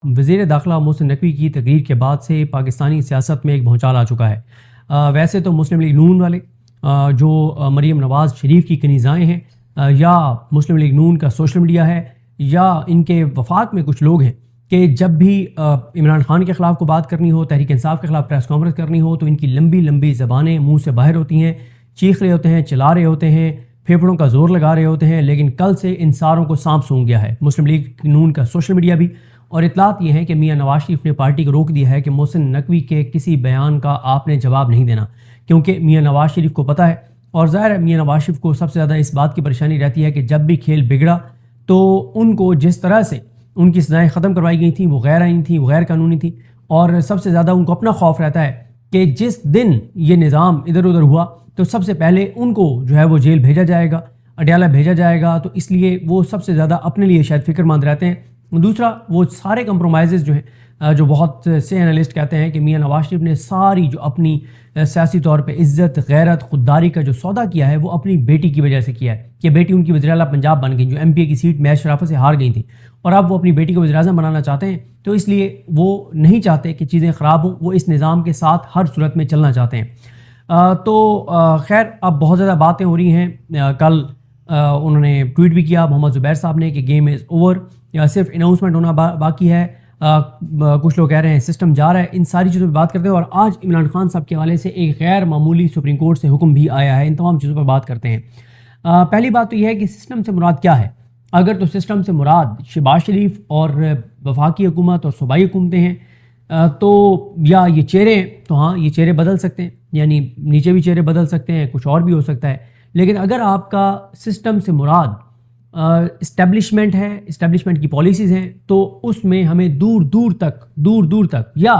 وزیر داخلہ محسن نقوی کی تقریر کے بعد سے پاکستانی سیاست میں ایک بھونچال آ چکا ہے۔ ویسے تو مسلم لیگ نون والے جو مریم نواز شریف کی کنیزائیں ہیں، یا مسلم لیگ نون کا سوشل میڈیا ہے، یا ان کے وفاق میں کچھ لوگ ہیں کہ جب بھی عمران خان کے خلاف کو بات کرنی ہو، تحریک انصاف کے خلاف پریس کانفرنس کرنی ہو، تو ان کی لمبی لمبی زبانیں منہ سے باہر ہوتی ہیں، چیخ رہے ہوتے ہیں، چلا رہے ہوتے ہیں، پھیپھڑوں کا زور لگا رہے ہوتے ہیں۔ لیکن کل سے ان ساروں کو سانپ سونگ گیا ہے، مسلم لیگ نون کا سوشل میڈیا بھی، اور اطلاعات یہ ہیں کہ میاں نواز شریف نے پارٹی کو روک دیا ہے کہ محسن نقوی کے کسی بیان کا آپ نے جواب نہیں دینا، کیونکہ میاں نواز شریف کو پتہ ہے، اور ظاہر ہے میاں نواز شریف کو سب سے زیادہ اس بات کی پریشانی رہتی ہے کہ جب بھی کھیل بگڑا تو ان کو جس طرح سے ان کی سزائیں ختم کروائی گئی تھیں وہ غیر آئینی تھیں، وہ غیر قانونی تھیں، اور سب سے زیادہ ان کو اپنا خوف رہتا ہے کہ جس دن یہ نظام ادھر ادھر ہوا تو سب سے پہلے ان کو جو ہے وہ جیل بھیجا جائے گا، اڈیالہ بھیجا جائے گا، تو اس لیے وہ سب سے زیادہ اپنے لیے شاید فکر مند رہتے ہیں۔ دوسرا، وہ سارے کمپرومائزز جو ہیں، جو بہت سے انالسٹ کہتے ہیں کہ میاں نواز شریف نے ساری جو اپنی سیاسی طور پہ عزت، غیرت، خودداری کا جو سودا کیا ہے وہ اپنی بیٹی کی وجہ سے کیا ہے، کہ بیٹی ان کی وزیر اعلیٰ پنجاب بن گئی، جو ایم پی اے کی سیٹ محض شرافت سے ہار گئی تھیں، اور اب وہ اپنی بیٹی کو وزیر اعظم بنانا چاہتے ہیں، تو اس لیے وہ نہیں چاہتے کہ چیزیں خراب ہوں، وہ اس نظام کے ساتھ ہر صورت میں چلنا چاہتے ہیں۔ تو خیر، اب بہت زیادہ باتیں ہو رہی ہیں۔ کل انہوں نے ٹویٹ بھی کیا محمد زبیر صاحب نے کہ گیم از اوور، صرف اناؤنسمنٹ ہونا باقی ہے۔ کچھ لوگ کہہ رہے ہیں سسٹم جا رہا ہے۔ ان ساری چیزوں پہ بات کرتے ہیں، اور آج عمران خان صاحب کے حوالے سے ایک غیر معمولی سپریم کورٹ سے حکم بھی آیا ہے، ان تمام چیزوں پر بات کرتے ہیں۔ پہلی بات تو یہ ہے کہ سسٹم سے مراد کیا ہے۔ اگر تو سسٹم سے مراد شہباز شریف اور وفاقی حکومت اور صوبائی حکومتیں ہیں، تو یا یہ چہرے ہیں، تو ہاں یہ چہرے بدل سکتے ہیں، یعنی نیچے بھی چہرے بدل سکتے ہیں، کچھ اور بھی ہو سکتا ہے۔ لیکن اگر آپ کا سسٹم سے مراد اسٹیبلشمنٹ ہے، اسٹیبلشمنٹ کی پالیسیز ہیں، تو اس میں ہمیں دور دور تک یا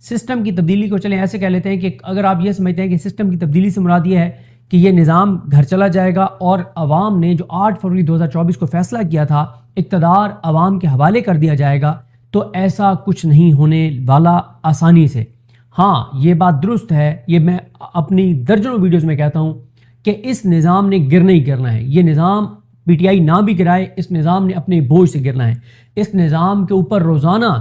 سسٹم کی تبدیلی کو چلیں ایسے کہہ لیتے ہیں کہ اگر آپ یہ سمجھتے ہیں کہ سسٹم کی تبدیلی سے مراد یہ ہے کہ یہ نظام گھر چلا جائے گا، اور عوام نے جو 8 فروری 2024 کو فیصلہ کیا تھا اقتدار عوام کے حوالے کر دیا جائے گا، تو ایسا کچھ نہیں ہونے والا آسانی سے۔ ہاں، یہ بات درست ہے، یہ میں اپنی درجنوں ویڈیوز میں کہتا ہوں کہ اس نظام نے گرنا ہی گرنا ہے۔ یہ نظام پی ٹی آئی نہ بھی گرائے، اس نظام نے اپنے بوجھ سے گرنا ہے۔ اس نظام کے اوپر روزانہ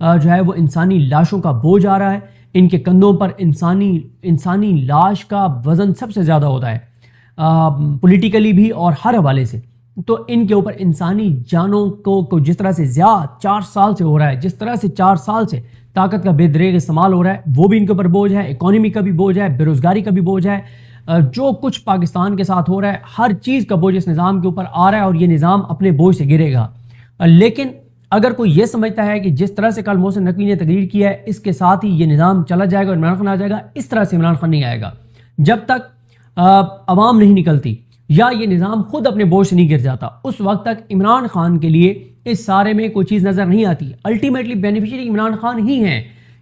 جو ہے وہ انسانی لاشوں کا بوجھ آ رہا ہے، ان کے کندھوں پر انسانی لاش کا وزن سب سے زیادہ ہوتا ہے، پولیٹیکلی بھی اور ہر حوالے سے۔ تو ان کے اوپر انسانی جانوں کو جس طرح سے زیادہ 4 سال سے ہو رہا ہے، جس طرح سے 4 سال سے طاقت کا بے دریغ استعمال ہو رہا ہے، وہ بھی ان کے اوپر بوجھ ہے، اکانومی کا بھی بوجھ ہے، بے روزگاری کا بھی بوجھ ہے، جو کچھ پاکستان کے ساتھ ہو رہا ہے ہر چیز کا بوجھ اس نظام کے اوپر آ رہا ہے، اور یہ نظام اپنے بوجھ سے گرے گا۔ لیکن اگر کوئی یہ سمجھتا ہے کہ جس طرح سے کل محسن نقوی نے تقریر کی ہے اس کے ساتھ ہی یہ نظام چلا جائے گا اور عمران خان آ جائے گا، اس طرح سے عمران خان نہیں آئے گا۔ جب تک عوام نہیں نکلتی یا یہ نظام خود اپنے بوجھ سے نہیں گر جاتا، اس وقت تک عمران خان کے لیے اس سارے میں کوئی چیز نظر نہیں آتی۔ الٹیمیٹلی بینیفیشری عمران خان ہی ہیں،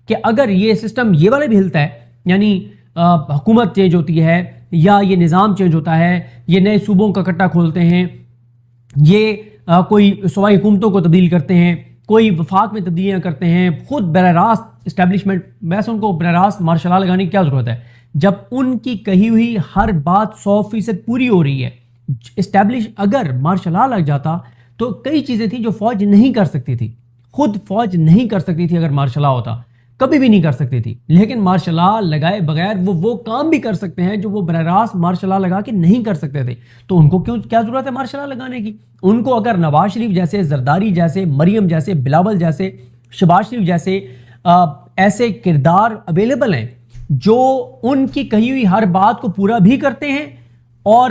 کہ اگر یہ سسٹم یہ والا بھی ہلتا ہے، یعنی حکومت چینج ہوتی ہے یا یہ نظام چینج ہوتا ہے، یہ نئے صوبوں کا کٹا کھولتے ہیں، یہ کوئی صوبائی حکومتوں کو تبدیل کرتے ہیں، کوئی وفاق میں تبدیلیاں کرتے ہیں، خود براہ راست اسٹیبلشمنٹ، ویسے ان کو براہ راست مارشل لا لگانے کی کیا ضرورت ہے جب ان کی کہی ہوئی ہر بات 100% پوری ہو رہی ہے۔ اگر مارشل لا لگ جاتا تو کئی چیزیں تھیں جو فوج نہیں کر سکتی تھی، خود فوج نہیں کر سکتی تھی، اگر مارشل لا ہوتا کبھی بھی نہیں کر سکتی تھی۔ لیکن مارشل لا لگائے بغیر وہ کام بھی کر سکتے ہیں جو وہ براہ راست مارشل لا لگا کے نہیں کر سکتے تھے، تو ان کو کیا ضرورت ہے مارشل لا لگانے کی؟ ان کو اگر نواز شریف جیسے، زرداری جیسے، مریم جیسے، بلاول جیسے، شہباز شریف جیسے ایسے کردار اویلیبل ہیں جو ان کی کہی ہوئی ہر بات کو پورا بھی کرتے ہیں، اور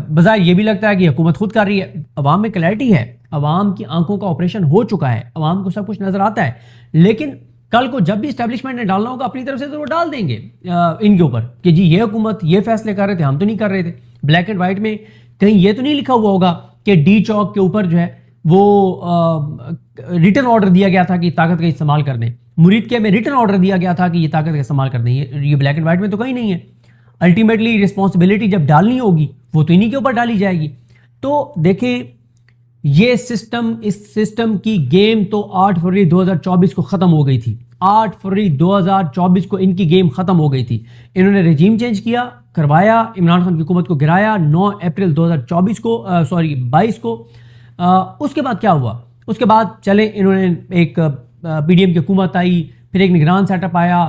بظاہر یہ بھی لگتا ہے کہ حکومت خود کر رہی ہے۔ عوام میں کلیئرٹی ہے، عوام کی آنکھوں کا آپریشن ہو چکا ہے، عوام کو سب کچھ نظر آتا ہے، لیکن کل کو جب بھی اسٹیبلشمنٹ نے ڈالنا ہوگا اپنی طرف سے تو وہ ڈال دیں گے ان کے اوپر کہ جی یہ حکومت یہ فیصلے کر رہے تھے، ہم تو نہیں کر رہے تھے۔ بلیک اینڈ وائٹ میں کہیں یہ تو نہیں لکھا ہوا ہوگا کہ ڈی چوک کے اوپر جو ہے وہ ریٹن آرڈر دیا گیا تھا کہ طاقت کا استعمال کر دیں، مرید کے میں ریٹن آرڈر دیا گیا تھا کہ یہ طاقت کا استعمال کر دیں، یہ بلیک اینڈ وائٹ میں تو کہیں نہیں ہے۔ الٹیمیٹلی رسپانسبلٹی جب ڈالنی ہوگی وہ تو انہی کے اوپر ڈالی جائے گی۔ تو دیکھیں یہ سسٹم، اس سسٹم کی گیم تو 8 فروری 2024 کو ختم ہو گئی تھی، 8 فروری 2024 کو ان کی گیم ختم ہو گئی تھی۔ انہوں نے رجیم چینج کیا، کروایا، عمران خان کی حکومت کو گرایا 9 اپریل 2024 کو 22 کو۔ اس کے بعد کیا ہوا؟ اس کے بعد چلے انہوں نے ایک PDM کی حکومت آئی, پھر ایک نگران سیٹ اپ آیا.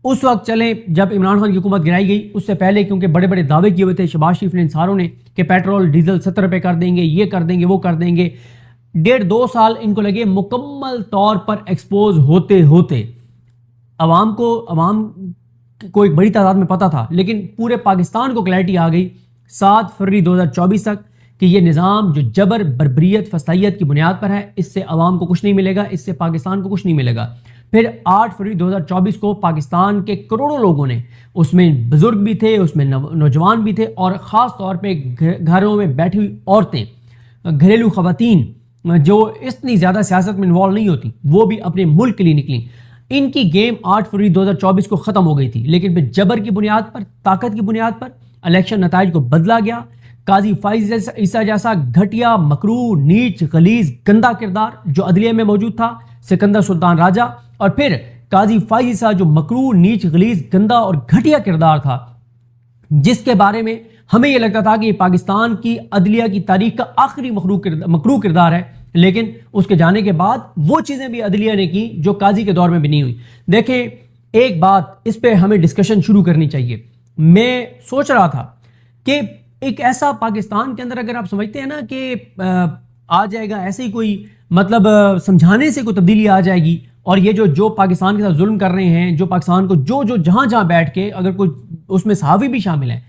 اس وقت چلیں جب عمران خان کی حکومت گرائی گئی, اس سے پہلے کیونکہ بڑے بڑے دعوے کیے ہوئے تھے شہباز شریف نے ان ساروں نے کہ پیٹرول ڈیزل 70 روپے کر دیں گے, یہ کر دیں گے, وہ کر دیں گے. 1.5-2 سال ان کو لگے مکمل طور پر ایکسپوز ہوتے ہوتے. عوام کو ایک بڑی تعداد میں پتہ تھا, لیکن پورے پاکستان کو کلیئرٹی آ گئی 7 فروری 2024 تک کہ یہ نظام جو جبر, بربریت, فسطائیت کی بنیاد پر ہے, اس سے عوام کو کچھ نہیں ملے گا, اس سے پاکستان کو کچھ نہیں ملے گا. پھر 8 فروری 2024 کو پاکستان کے کروڑوں لوگوں نے, اس میں بزرگ بھی تھے, اس میں نوجوان بھی تھے, اور خاص طور پہ گھروں میں بیٹھی ہوئی عورتیں, گھریلو خواتین جو اتنی زیادہ سیاست میں انوالو نہیں ہوتی, وہ بھی اپنے ملک کے لیے نکلیں. ان کی گیم 8 فروری 2024 کو ختم ہو گئی تھی, لیکن پھر جبر کی بنیاد پر, طاقت کی بنیاد پر الیکشن نتائج کو بدلا گیا. قاضی فائز عیسیٰ جیسا گھٹیا, مکروہ, نیچ, غلیظ, گندا کردار جو عدلیہ میں موجود تھا, سکندر سلطان راجہ, اور پھر قاضی فائز عیسیٰ جو مکروہ, نیچ, غلیظ, گندا اور گھٹیا کردار تھا, جس کے بارے میں ہمیں یہ لگتا تھا کہ یہ پاکستان کی عدلیہ کی تاریخ کا آخری مکروہ کردار ہے. لیکن اس کے جانے کے بعد وہ چیزیں بھی عدلیہ نے کی جو قاضی کے دور میں بھی نہیں ہوئی. دیکھیں ایک بات اس پہ ہمیں ڈسکشن شروع کرنی چاہیے. میں سوچ رہا تھا کہ ایک ایسا پاکستان کے اندر اگر آپ سمجھتے ہیں نا کہ آ جائے گا ایسے ہی کوئی مطلب سمجھانے سے کوئی تبدیلی آ جائے گی, اور یہ جو پاکستان کے ساتھ ظلم کر رہے ہیں, جو پاکستان کو جو جہاں بیٹھ کے, اگر کوئی اس میں صحافی بھی شامل ہیں,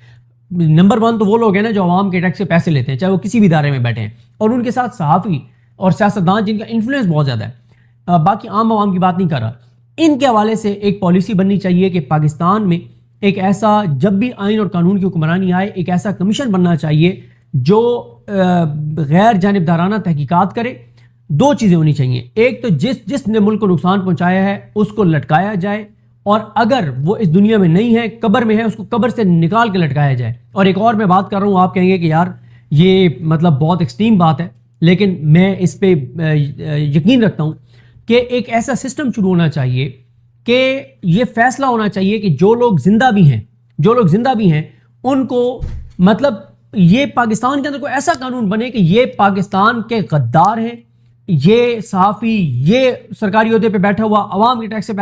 نمبر 1 تو وہ لوگ ہیں نا جو عوام کے ٹیکس سے پیسے لیتے ہیں, چاہے وہ کسی بھی ادارے میں بیٹھے ہیں, اور ان کے ساتھ صحافی اور سیاستدان جن کا انفلوئنس بہت زیادہ ہے, باقی عام عوام کی بات نہیں کر رہا. ان کے حوالے سے ایک پالیسی بننی چاہیے کہ پاکستان میں ایک ایسا, جب بھی آئین اور قانون کی حکمرانی آئے, ایک ایسا کمیشن بننا چاہیے جو غیر جانبدارانہ تحقیقات کرے. 2 چیزیں ہونی چاہیے, ایک تو جس نے ملک کو نقصان پہنچایا ہے اس کو لٹکایا جائے, اور اگر وہ اس دنیا میں نہیں ہے, قبر میں ہے, اس کو قبر سے نکال کے لٹکایا جائے. اور ایک اور میں بات کر رہا ہوں, آپ کہیں گے کہ یار یہ مطلب بہت ایکسٹریم بات ہے, لیکن میں اس پہ یقین رکھتا ہوں کہ ایک ایسا سسٹم شروع ہونا چاہیے کہ یہ فیصلہ ہونا چاہیے کہ جو لوگ زندہ بھی ہیں ان کو مطلب یہ پاکستان کے اندر کوئی ایسا قانون بنے کہ یہ پاکستان کے غدار ہیں, یہ صحافی, یہ سرکاری عہدے پہ بیٹھا ہوا, عوام کے ٹیکس سے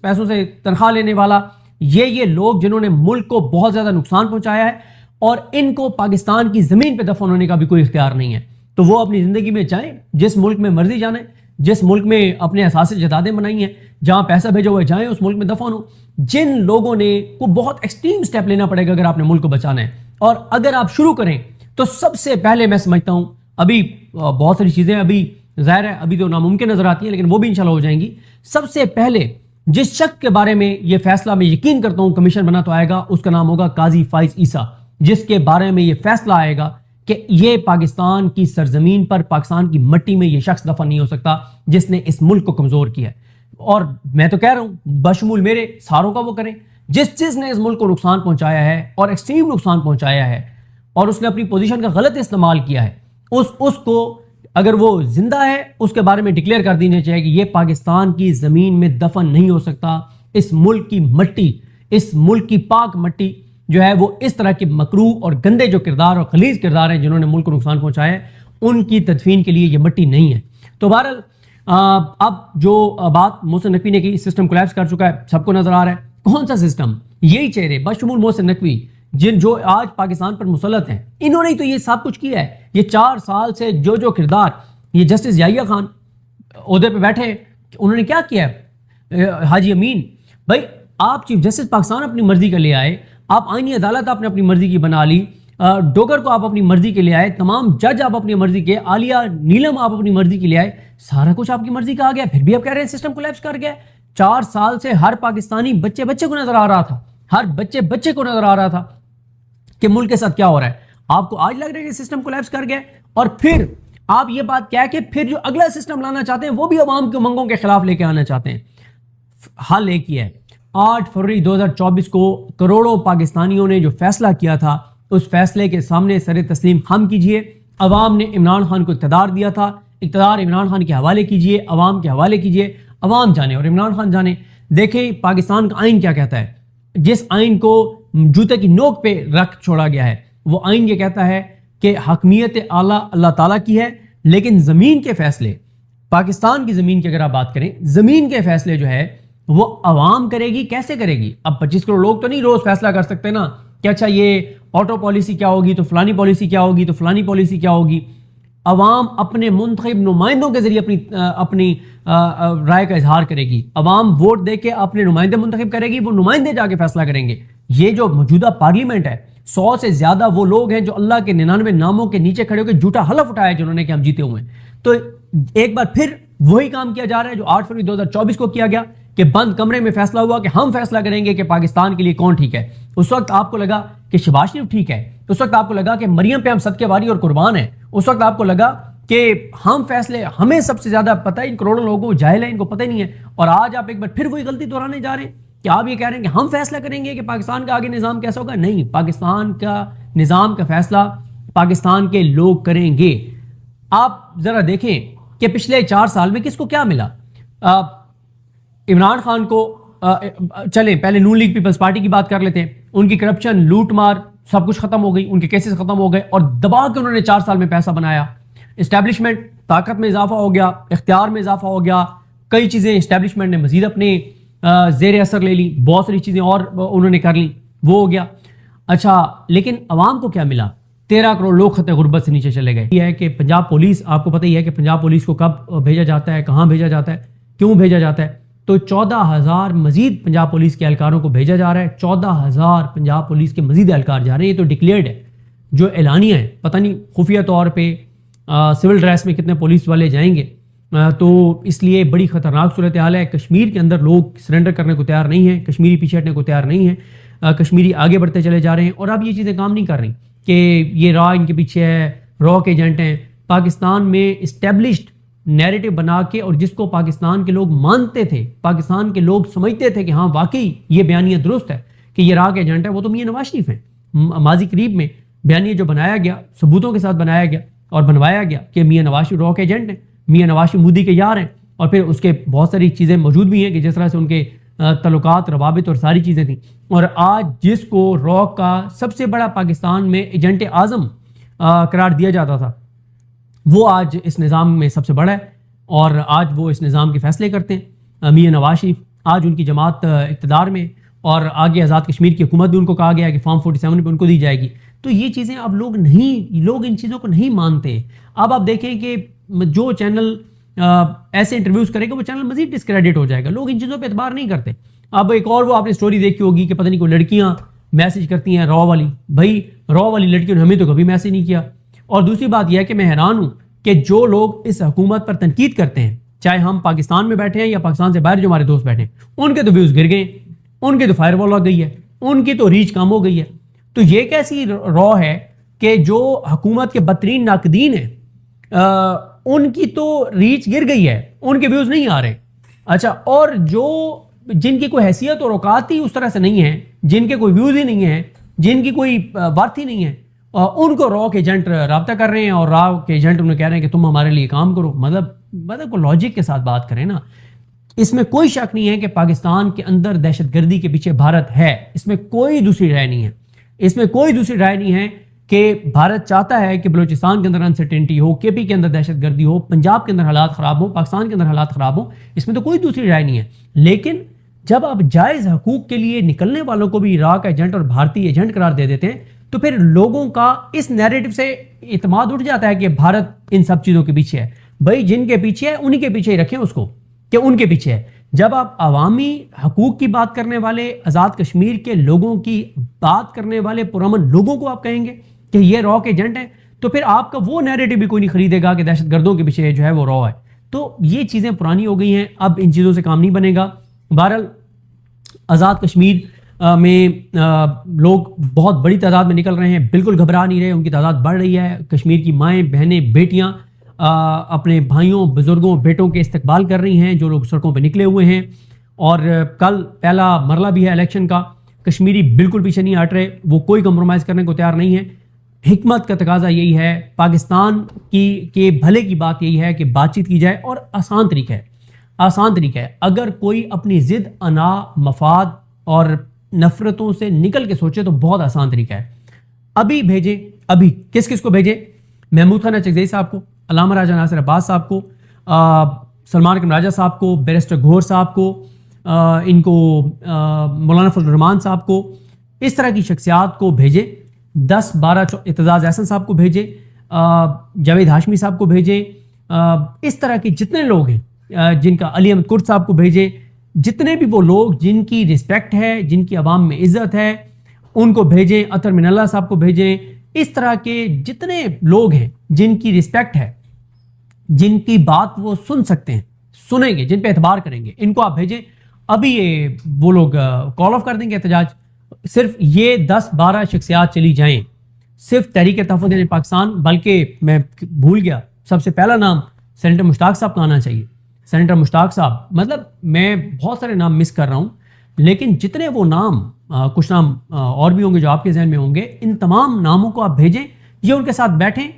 پیسوں سے تنخواہ لینے والا, یہ لوگ جنہوں نے ملک کو بہت زیادہ نقصان پہنچایا ہے, اور ان کو پاکستان کی زمین پہ دفن ہونے کا بھی کوئی اختیار نہیں ہے. تو وہ اپنی زندگی میں جائیں, جس ملک میں مرضی جانے, جس ملک میں اپنے اساس جدادیں بنائی ہیں, جہاں پیسہ بھیجا ہوا ہے جائیں, اس ملک میں دفن ہو. جن لوگوں نے کو بہت ایکسٹریم سٹیپ لینا پڑے گا اگر آپ نے ملک کو بچانا ہے, اور اگر آپ شروع کریں تو سب سے پہلے میں سمجھتا ہوں, ابھی بہت ساری چیزیں ابھی ظاہر ہے ابھی تو ناممکن نظر آتی ہیں, لیکن وہ بھی انشاءاللہ ہو جائیں گی. سب سے پہلے جس شخص کے بارے میں یہ فیصلہ میں یقین کرتا ہوں کمیشن بنا تو آئے گا, اس کا نام ہوگا قاضی فائز عیسیٰ, جس کے بارے میں یہ فیصلہ آئے گا کہ یہ پاکستان کی سرزمین پر, پاکستان کی مٹی میں یہ شخص دفن نہیں ہو سکتا جس نے اس ملک کو کمزور کیا ہے. اور میں تو کہہ رہا ہوں بشمول میرے ساروں کا وہ کریں, جس نے اس ملک کو نقصان پہنچایا ہے اور ایکسٹریم نقصان پہنچایا ہے, اور اس نے اپنی پوزیشن کا غلط استعمال کیا ہے, اس کو اگر وہ زندہ ہے اس کے بارے میں ڈکلیئر کر دینا چاہیے کہ یہ پاکستان کی زمین میں دفن نہیں ہو سکتا. اس ملک کی مٹی, اس ملک کی پاک مٹی جو ہے وہ اس طرح کے مکروہ اور گندے جو کردار اور غلیظ کردار ہیں جنہوں نے ملک کو نقصان پہنچایا ہے, ان کی تدفین کے لیے یہ مٹی نہیں ہے. تو بہرحال اب جو بات محسن نقوی نے کی, سسٹم کولیپس کر چکا ہے, سب کو نظر آ رہا ہے. کون سا سسٹم؟ یہی چہرے بشمول محسن نقوی جو آج پاکستان پر مسلط ہیں, انہوں نے تو یہ سب کچھ کیا ہے. یہ 4 سال سے جو کردار, یہ جسٹس یحییٰ خان عہدے پہ بیٹھے, انہوں نے کیا کیا ہے؟ حاجی امین بھائی, آپ چیف جسٹس پاکستان اپنی مرضی کا لے آئے, آپ آئینی عدالت آپ نے اپنی مرضی کی بنا لی, ڈوگر کو آپ اپنی مرضی کے لے آئے, تمام جج آپ اپنی مرضی کے, عالیہ نیلم آپ اپنی مرضی کے لے آئے, سارا کچھ آپ کی مرضی کا آ گیا, پھر بھی آپ کہہ رہے ہیں سسٹم کولیپس کر گیا. 4 سال سے ہر پاکستانی بچے کو نظر آ رہا تھا, ہر بچے کو نظر آ رہا تھا کہ ملک کے ساتھ کیا ہو رہا ہے. آپ کو آج لگ رہا ہے کہ سسٹم کولیپس کر گیا, اور پھر آپ یہ بات کہہ کے پھر جو اگلا سسٹم لانا چاہتے ہیں وہ بھی عوام کی امنگوں کے خلاف لے کے آنا چاہتے ہیں. حل ایک ہی ہے, 8 فروری 2024 کو کروڑوں پاکستانیوں نے جو فیصلہ کیا تھا, اس فیصلے کے سامنے سر تسلیم خم کیجئے. عوام نے عمران خان کو اقتدار دیا تھا, اقتدار عمران خان کے حوالے کیجئے, عوام کے حوالے کیجئے, عوام جانے اور عمران خان جانے. دیکھیں پاکستان کا آئین کیا کہتا ہے, جس آئین کو جوتے کی نوک پہ رکھ چھوڑا گیا ہے, وہ آئین یہ کہتا ہے کہ حکمیت اعلیٰ اللہ تعالیٰ کی ہے, لیکن زمین کے فیصلے پاکستان کی زمین کی اگر آپ بات کریں، زمین کے فیصلے جو ہے وہ عوام کرے گی. کیسے کرے گی؟ اب 25 کروڑ لوگ تو نہیں روز فیصلہ کر سکتے نا کہ اچھا یہ آٹو پالیسی کیا ہوگی تو فلانی پالیسی کیا ہوگی تو فلانی پالیسی کیا ہوگی. عوام اپنے منتخب نمائندوں کے ذریعے اپنی رائے کا اظہار کرے گی. عوام ووٹ دے کے اپنے نمائندے منتخب کرے گی، وہ نمائندے جا کے فیصلہ کریں گے. یہ جو موجودہ پارلیمنٹ ہے، 100 سے زیادہ وہ لوگ ہیں جو اللہ کے 99 ناموں کے نیچے کھڑے ہو کے جھوٹا حلف اٹھایا جنہوں نے کہ ہم جیتے ہوئے ہیں. تو ایک بار پھر وہی کام کیا جا رہا ہے جو 8 فروری 2024 کو کیا گیا کہ بند کمرے میں فیصلہ ہوا کہ ہم فیصلہ کریں گے کہ پاکستان کے لیے کون ٹھیک ہے. اس وقت آپ کو لگا کہ شہباز شریف ٹھیک ہے، اس وقت آپ کو لگا کہ مریم پہ ہم صدقے واری اور قربان ہیں، اس وقت آپ کو لگا کہ ہم فیصلے ہمیں سب سے زیادہ پتہ ہے، ان کروڑوں لوگوں کو جاہل ہیں، ان کو پتہ نہیں ہے. اور آج آپ ایک بار پھر وہی غلطی دہرانے جا رہے ہیں کہ آپ یہ کہہ رہے ہیں کہ ہم فیصلہ کریں گے کہ پاکستان کا آگے نظام کیسا ہوگا. نہیں، پاکستان کا نظام کا فیصلہ پاکستان کے لوگ کریں گے. آپ ذرا دیکھیں کہ پچھلے 4 سال میں کس کو کیا ملا. عمران خان کو چلیں پہلے نون لیگ پیپلز پارٹی کی بات کر لیتے ہیں. ان کی کرپشن، لوٹ مار سب کچھ ختم ہو گئی، ان کے کیسز ختم ہو گئے اور دبا کے انہوں نے 4 سال میں پیسہ بنایا. اسٹیبلشمنٹ طاقت میں اضافہ ہو گیا، اختیار میں اضافہ ہو گیا، کئی چیزیں اسٹیبلشمنٹ نے مزید اپنے زیر اثر لے لی، بہت ساری چیزیں اور انہوں نے کر لیں، وہ ہو گیا. اچھا لیکن عوام کو کیا ملا؟ 13 کروڑ لوگ خط غربت سے نیچے چلے گئے. یہ ہے کہ پنجاب پولیس، آپ کو پتہ ہی ہے کہ پنجاب پولیس کو کب بھیجا جاتا ہے، کہاں بھیجا جاتا ہے، کیوں بھیجا جاتا ہے. تو 14,000 مزید پنجاب پولیس کے اہلکاروں کو بھیجا جا رہا ہے. 14,000 پنجاب پولیس کے مزید اہلکار جا رہے ہیں. یہ تو ڈکلیئرڈ ہے، جو اعلانیہ ہے. پتہ نہیں خفیہ طور پہ سول ڈریس میں کتنے پولیس والے جائیں گے. تو اس لیے بڑی خطرناک صورتحال ہے. کشمیر کے اندر لوگ سرنڈر کرنے کو تیار نہیں ہیں، کشمیری پیچھے ہٹنے کو تیار نہیں ہیں، کشمیری آگے بڑھتے چلے جا رہے ہیں. اور اب یہ چیزیں کام نہیں کر رہی کہ یہ را ان کے پیچھے ہے، را کے ایجنٹ ہیں. پاکستان میں اسٹیبلشڈ نیریٹو بنا کے، اور جس کو پاکستان کے لوگ مانتے تھے، پاکستان کے لوگ سمجھتے تھے کہ ہاں واقعی یہ بیانیہ درست ہے کہ یہ را کے ایجنٹ ہے، وہ تو میاں نواز شریف ہیں. ماضی قریب میں بیانیہ جو بنایا گیا، ثبوتوں کے ساتھ بنایا گیا اور بنوایا گیا کہ میاں نواز شریف را کے ایجنٹ ہیں، میاں نواز شریف مودی کے یار ہیں. اور پھر اس کے بہت ساری چیزیں موجود بھی ہیں کہ جس طرح سے ان کے تعلقات، روابط اور ساری چیزیں تھیں. اور آج جس کو را کا سب سے بڑا پاکستان میں ایجنٹ اعظم قرار دیا جاتا تھا، وہ آج اس نظام میں سب سے بڑا ہے اور آج وہ اس نظام کے فیصلے کرتے ہیں. میاں نواز شریف آج ان کی جماعت اقتدار میں، اور آگے آزاد کشمیر کی حکومت بھی ان کو کہا گیا ہے کہ فارم 47 پہ ان کو دی جائے گی. تو یہ چیزیں اب لوگ ان چیزوں کو نہیں مانتے. اب آپ دیکھیں کہ جو چینل ایسے انٹرویوز کرے گا وہ چینل مزید ڈسکریڈٹ ہو جائے گا. لوگ ان چیزوں پہ اعتبار نہیں کرتے. اب ایک اور وہ آپ نے سٹوری دیکھی ہوگی کہ پتہ نہیں کوئی لڑکیاں میسج کرتی ہیں را والی. بھائی را والی لڑکیوں نے ہمیں تو کبھی میسج نہیں کیا. اور دوسری بات یہ ہے کہ میں حیران ہوں کہ جو لوگ اس حکومت پر تنقید کرتے ہیں، چاہے ہم پاکستان میں بیٹھے ہیں یا پاکستان سے باہر جو ہمارے دوست بیٹھے ہیں، ان کے تو ویوز گر گئے، ان کی تو فائر وال لگ گئی ہے، ان کی تو ریچ کم ہو گئی ہے. تو یہ کیسی را ہے کہ جو حکومت کے بدترین ناقدین ہیں ان کی تو ریچ گر گئی ہے، ان کے ویوز نہیں آ رہے. اچھا، اور جن کی کوئی حیثیت اور اوقات ہی اس طرح سے نہیں ہے، جن کے کوئی ویوز ہی نہیں ہیں، جن کی کوئی بات ہی نہیں ہے، ان کو را کے ایجنٹ رابطہ کر رہے ہیں اور را کے ایجنٹ انہیں کہہ رہے ہیں کہ تم ہمارے لیے کام کرو. مطلب کو لاجک کے ساتھ بات کریں نا. اس میں کوئی شک نہیں ہے کہ پاکستان کے اندر دہشت گردی کے پیچھے بھارت ہے. اس میں کوئی دوسری رائے نہیں ہے. اس میں کوئی دوسری رائے نہیں ہے کہ بھارت چاہتا ہے کہ بلوچستان کے اندر انسرٹینٹی ہو، کے پی کے اندر دہشت گردی ہو، پنجاب کے اندر حالات خراب ہوں، پاکستان کے اندر حالات خراب ہوں. اس میں تو کوئی دوسری رائے نہیں ہے. لیکن جب آپ جائز حقوق کے لیے نکلنے والوں کو بھی را کا ایجنٹ اور بھارتی ایجنٹ قرار دے دیتے ہیں تو پھر لوگوں کا اس نیریٹو سے اعتماد اٹھ جاتا ہے کہ بھارت ان سب چیزوں کے پیچھے ہے. بھائی جن کے پیچھے ہے انہی کے پیچھے ہی رکھیں اس کو کہ ان کے پیچھے ہے. جب آپ عوامی حقوق کی بات کرنے والے، آزاد کشمیر کے لوگوں کی بات کرنے والے پرامن لوگوں کو آپ کہیں گے کہ یہ را کے ایجنٹ ہیں، تو پھر آپ کا وہ نیریٹو بھی کوئی نہیں خریدے گا کہ دہشت گردوں کے پیچھے جو ہے وہ را ہے. تو یہ چیزیں پرانی ہو گئی ہیں، اب ان چیزوں سے کام نہیں بنے گا. بہرحال آزاد کشمیر میں لوگ بہت بڑی تعداد میں نکل رہے ہیں، بالکل گھبرا نہیں رہے، ان کی تعداد بڑھ رہی ہے. کشمیر کی مائیں، بہنیں، بیٹیاں اپنے بھائیوں، بزرگوں، بیٹوں کے استقبال کر رہی ہیں جو لوگ سڑکوں پہ نکلے ہوئے ہیں. اور کل پہلا مرحلہ بھی ہے الیکشن کا. کشمیری بالکل پیچھے نہیں ہٹ رہے، وہ کوئی کمپرومائز کرنے کو تیار نہیں ہے. حکمت کا تقاضا یہی ہے، پاکستان کے بھلے کی بات یہی ہے کہ بات چیت کی جائے، اور آسان طریقہ ہے. اگر کوئی اپنی ضد، انا، مفاد اور نفرتوں سے نکل کے سوچے تو بہت آسان طریقہ ہے. ابھی بھیجیں. کس کو بھیجیں؟ محمود خان چکزئی صاحب کو، علامہ راجہ ناصر عباس صاحب کو، سلمان اکرم راجہ صاحب کو، بیرسٹر گھور صاحب کو، ان کو مولانا فضل الرحمان صاحب کو، اس طرح کی شخصیات کو بھیجیں. 10-12 اعتزاز احسن صاحب کو بھیجیں، جاوید ہاشمی صاحب کو بھیجیں، اس طرح کے جتنے لوگ ہیں، جن کا علی احمد کرد صاحب کو بھیجیں، جتنے بھی وہ لوگ جن کی رسپیکٹ ہے، جن کی عوام میں عزت ہے، ان کو بھیجیں. اطہر من اللہ صاحب کو بھیجیں. اس طرح کے جتنے لوگ ہیں جن کی رسپیکٹ ہے، جن کی بات وہ سن سکتے ہیں، سنیں گے، جن پہ اعتبار کریں گے، ان کو آپ بھیجیں. ابھی یہ وہ لوگ کال آف کر دیں گے احتجاج. صرف یہ 10-12 شخصیات چلی جائیں، صرف تحریک تحفظ پاکستان. بلکہ میں بھول گیا، سب سے پہلا نام سینیٹر مشتاق صاحب کا آنا چاہیے. سینیٹر مشتاق صاحب، مطلب میں بہت سارے نام مس کر رہا ہوں، لیکن جتنے وہ نام، کچھ نام اور بھی ہوں گے جو آپ کے ذہن میں ہوں گے، ان تمام ناموں کو آپ بھیجیں، یہ ان کے ساتھ بیٹھیں.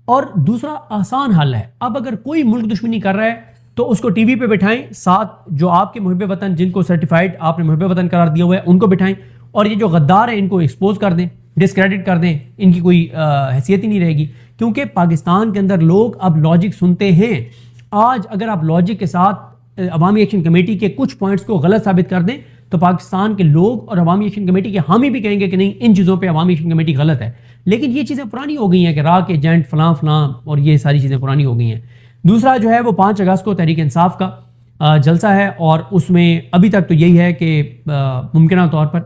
اور دوسرا آسان حل ہے، اب اگر کوئی ملک دشمنی کر رہا ہے تو اس کو ٹی وی پہ بٹھائیں، ساتھ جو آپ کے محب وطن، جن کو سرٹیفائڈ آپ نے محب وطن قرار دیا ہوا ہے، ان کو بٹھائیں. اور یہ جو غدار ہیں ان کو ایکسپوز کر دیں، ڈسکریڈٹ کر دیں، ان کی کوئی حیثیت ہی نہیں رہے گی. کیونکہ پاکستان کے اندر لوگ اب لاجک سنتے ہیں. آج اگر آپ لاجک کے ساتھ عوامی ایکشن کمیٹی کے کچھ پوائنٹس کو غلط ثابت کر دیں تو پاکستان کے لوگ اور عوامی ایکشن کمیٹی کے حامی بھی کہیں گے کہ نہیں، ان چیزوں پہ عوامی ایکشن کمیٹی غلط ہے. لیکن یہ چیزیں پرانی ہو گئی ہیں کہ راہ کے ایجنٹ فلاں فلاں، اور یہ ساری چیزیں پرانی ہو گئی ہیں. دوسرا جو ہے وہ 5 اگست کو تحریک انصاف کا جلسہ ہے، اور اس میں ابھی تک تو یہی ہے کہ ممکنہ طور پر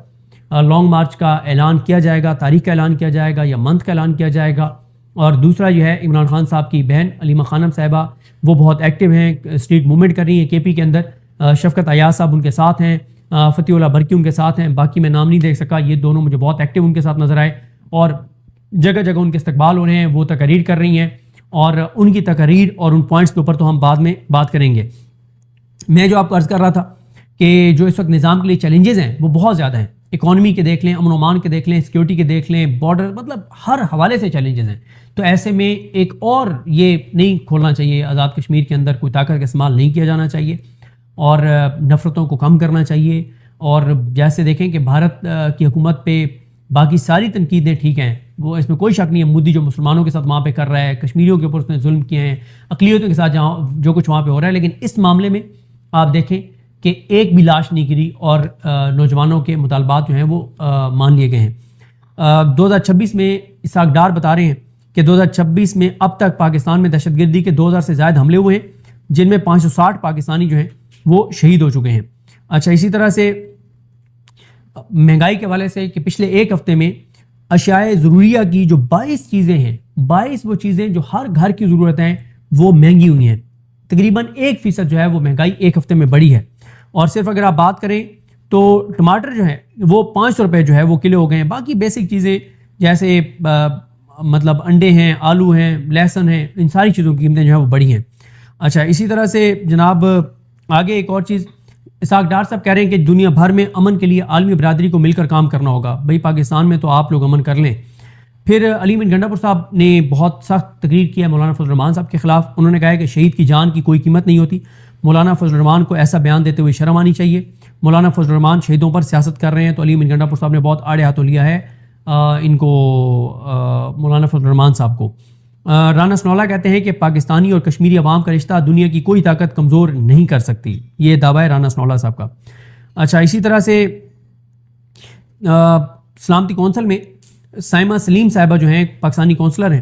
لانگ مارچ کا اعلان کیا جائے گا، تاریخ کا اعلان کیا جائے گا یا منتھ کا اعلان کیا جائے گا. اور دوسرا جو ہے عمران خان صاحب کی بہن علیمہ خانم صاحبہ، وہ بہت ایکٹیو ہیں، اسٹریٹ موومنٹ کر رہی ہیں کے پی کے اندر. شفقت ایاز صاحب ان کے ساتھ ہیں، فتح اللہ برکی ان کے ساتھ ہیں، باقی میں نام نہیں دیکھ سکا. یہ دونوں مجھے بہت ایکٹیو ان کے ساتھ نظر آئے، اور جگہ جگہ ان کے استقبال ہو رہے ہیں، وہ تقاریر کر رہی ہیں. اور ان کی تقاریر اور ان پوائنٹس کے اوپر تو ہم بعد میں بات کریں گے. میں جو آپ کو عرض کر رہا تھا کہ جو اس وقت نظام کے لیے چیلنجز ہیں وہ بہت زیادہ ہیں. اکانومی کے دیکھ لیں، امن و امان کے دیکھ لیں، سیکیورٹی کے دیکھ لیں، بارڈر، مطلب ہر حوالے سے چیلنجز ہیں. تو ایسے میں ایک اور یہ نہیں کھولنا چاہیے، آزاد کشمیر کے اندر کوئی طاقت کا استعمال نہیں کیا جانا چاہیے، اور نفرتوں کو کم کرنا چاہیے. اور جیسے دیکھیں کہ بھارت کی حکومت پہ باقی ساری تنقیدیں ٹھیک ہیں، وہ اس میں کوئی شک نہیں ہے. مودی جو مسلمانوں کے ساتھ وہاں پہ کر رہا ہے، کشمیریوں کے اوپر اس نے ظلم کیے ہیں، اقلیتوں کے ساتھ جہاں جو کچھ وہاں پہ ہو رہا ہے، لیکن اس معاملے میں آپ دیکھیں کہ ایک بھی لاش نہیں گری، اور نوجوانوں کے مطالبات جو ہیں وہ مان لیے گئے ہیں. 2026 میں اسحاق ڈار بتا رہے ہیں کہ 2026 میں اب تک پاکستان میں دہشت گردی کے 2000 سے زائد حملے ہوئے ہیں، جن میں 560 پاکستانی جو ہیں وہ شہید ہو چکے ہیں. اچھا، اسی طرح سے مہنگائی کے حوالے سے کہ پچھلے ایک ہفتے میں اشیاء ضروریہ کی جو 22 چیزیں ہیں، 22 وہ چیزیں جو ہر گھر کی ضرورت ہیں وہ مہنگی ہوئی ہیں. تقریباً 1% جو ہے وہ مہنگائی ایک ہفتے میں بڑھی ہے. اور صرف اگر آپ بات کریں تو ٹماٹر جو ہے وہ 500 روپے جو ہے وہ کلو ہو گئے ہیں. باقی بیسک چیزیں جیسے مطلب انڈے ہیں، آلو ہیں، لہسن ہیں، ان ساری چیزوں کی قیمتیں جو ہیں وہ بڑھی ہیں. اچھا، اسی طرح سے جناب آگے ایک اور چیز اسحاق ڈار صاحب کہہ رہے ہیں کہ دنیا بھر میں امن کے لیے عالمی برادری کو مل کر کام کرنا ہوگا. بھائی پاکستان میں تو آپ لوگ امن کر لیں. پھر علی امین گنڈا پور صاحب نے بہت سخت تقریر کی ہے مولانا فضل الرحمان صاحب کے خلاف. انہوں نے کہا ہے کہ شہید کی جان کی کوئی قیمت نہیں ہوتی. مولانا فضل الرحمان کو ایسا بیان دیتے ہوئے شرم آنی چاہیے. مولانا فضل الرحمان شہیدوں پر سیاست کر رہے ہیں. تو علی امین گنڈا پور صاحب نے بہت آڑے ہاتھوں لیا ہے ان کو، مولانا فضل الرحمان صاحب کو. رانا سنولا کہتے ہیں کہ پاکستانی اور کشمیری عوام کا رشتہ دنیا کی کوئی طاقت کمزور نہیں کر سکتی. یہ دعویٰ ہے رانا سنولا صاحب کا. اچھا، اسی طرح سے سلامتی کونسل میں سائمہ سلیم صاحبہ جو ہیں پاکستانی کونسلر ہیں،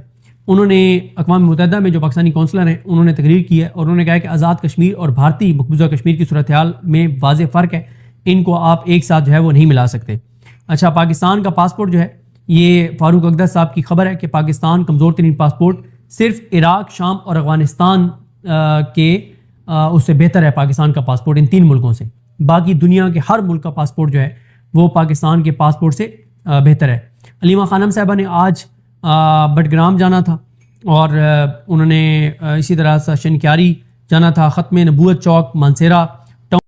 انہوں نے اقوام متحدہ میں جو پاکستانی کونسلر ہیں انہوں نے تقریر کی ہے، اور انہوں نے کہا کہ آزاد کشمیر اور بھارتی مقبوضہ کشمیر کی صورتحال میں واضح فرق ہے، ان کو آپ ایک ساتھ جو ہے وہ نہیں ملا سکتے. اچھا، پاکستان کا پاسپورٹ جو ہے، یہ فاروق اقدس صاحب کی خبر ہے کہ پاکستان کمزور ترین پاسپورٹ صرف عراق، شام اور افغانستان کے اس سے بہتر ہے پاکستان کا پاسپورٹ ان 3 ملکوں سے. باقی دنیا کے ہر ملک کا پاسپورٹ جو ہے وہ پاکستان کے پاسپورٹ سے بہتر ہے. علیمہ خانم صاحبہ نے آج بٹگرام جانا تھا، اور انہوں نے اسی طرح سے شنکیاری جانا تھا، ختم نبوت چوک، مانسیرا